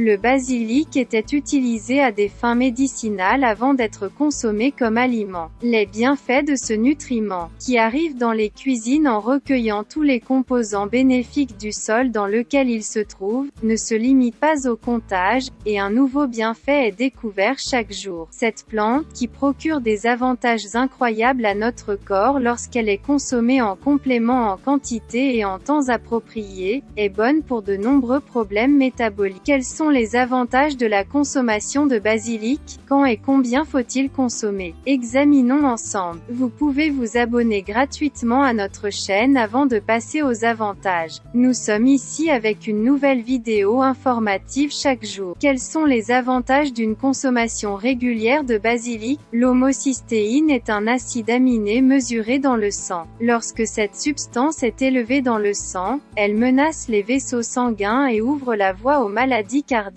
Le basilic était utilisé à des fins médicinales avant d'être consommé comme aliment. Les bienfaits de ce nutriment, qui arrive dans les cuisines en recueillant tous les composants bénéfiques du sol dans lequel il se trouve, ne se limitent pas au comptage, et un nouveau bienfait est découvert chaque jour. Cette plante, qui procure des avantages incroyables à notre corps lorsqu'elle est consommée en complément en quantité et en temps approprié, est bonne pour de nombreux problèmes métaboliques. Quels sont les avantages de la consommation de basilic? Quand et combien faut-il consommer? Examinons ensemble. Vous pouvez vous abonner gratuitement à notre chaîne avant de passer aux avantages. Nous sommes ici avec une nouvelle vidéo informative chaque jour. Quels sont les avantages d'une consommation régulière de basilic? L'homocystéine est un acide aminé mesuré dans le sang. Lorsque cette substance est élevée dans le sang, elle menace les vaisseaux sanguins et ouvre la voie aux maladies cardiaques.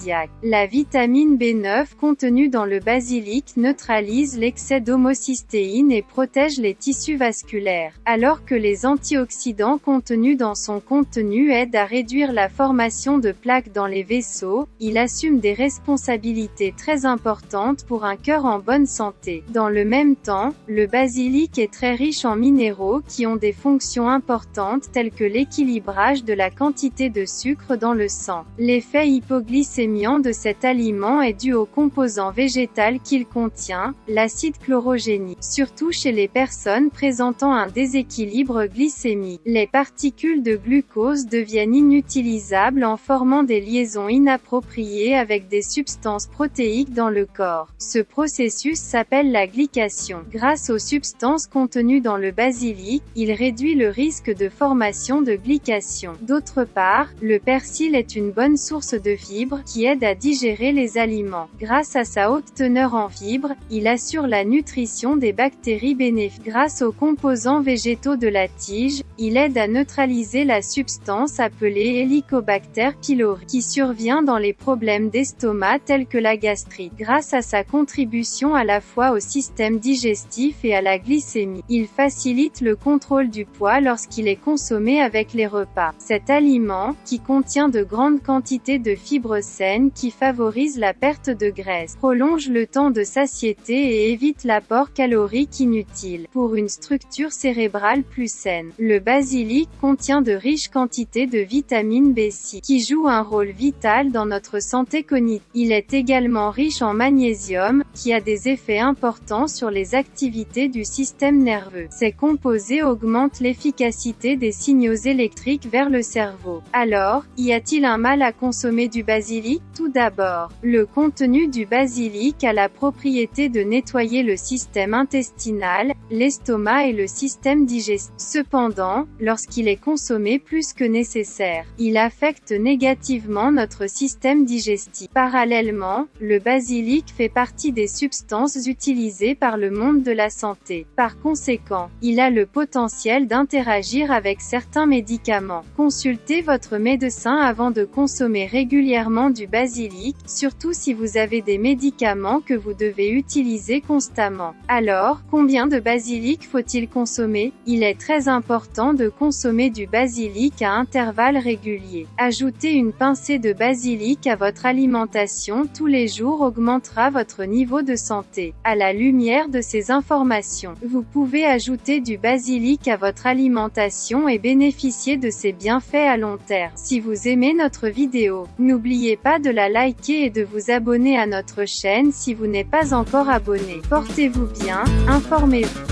La vitamine B9 contenue dans le basilic neutralise l'excès d'homocystéine et protège les tissus vasculaires, alors que les antioxydants contenus dans son contenu aident à réduire la formation de plaques dans les vaisseaux. Il assume des responsabilités très importantes pour un cœur en bonne santé. Dans le même temps, le basilic est très riche en minéraux qui ont des fonctions importantes telles que l'équilibrage de la quantité de sucre dans le sang. L'effet hypoglycémiant de cet aliment est dû au composant végétal qu'il contient, l'acide chlorogénique. Surtout chez les personnes présentant un déséquilibre glycémique, les particules de glucose deviennent inutilisables en formant des liaisons inappropriées avec des substances protéiques dans le corps. Ce processus s'appelle la glycation. Grâce aux substances contenues dans le basilic, il réduit le risque de formation de glycation. D'autre part, le persil est une bonne source de fibres qui aide à digérer les aliments. Grâce à sa haute teneur en fibres, il assure la nutrition des bactéries bénéfiques. Grâce aux composants végétaux de la tige, il aide à neutraliser la substance appelée Helicobacter pylori, qui survient dans les problèmes d'estomac tels que la gastrite. Grâce à sa contribution à la fois au système digestif et à la glycémie, il facilite le contrôle du poids lorsqu'il est consommé avec les repas. Cet aliment, qui contient de grandes quantités de fibres saines qui favorisent la perte de graisse, prolonge le temps de satiété et évite l'apport calorique inutile. Pour une structure cérébrale plus saine, le basilic contient de riches quantités de vitamine B6, qui joue un rôle vital dans notre santé cognitive. Il est également riche en magnésium, qui a des effets importants sur les activités du système nerveux. Ces composés augmentent l'efficacité des signaux électriques vers le cerveau. Alors, y a-t-il un mal à consommer du basilic? Tout d'abord, le contenu du basilic a la propriété de nettoyer le système intestinal, l'estomac et le système digestif. Cependant, lorsqu'il est consommé plus que nécessaire, il affecte négativement notre système digestif. Parallèlement, le basilic fait partie des substances utilisées par le monde de la santé. Par conséquent, il a le potentiel d'interagir avec certains médicaments. Consultez votre médecin avant de consommer régulièrement du basilic, surtout si vous avez des médicaments que vous devez utiliser constamment. Alors, combien de basilic faut-il consommer? Il est très important de consommer du basilic à intervalles réguliers. Ajouter une pincée de basilic à votre alimentation tous les jours augmentera votre niveau de santé. À la lumière de ces informations, vous pouvez ajouter du basilic à votre alimentation et bénéficier de ses bienfaits à long terme. Si vous aimez notre vidéo, n'oubliez pas de la liker et de vous abonner à notre chaîne si vous n'êtes pas encore abonné. Portez-vous bien, informez-vous.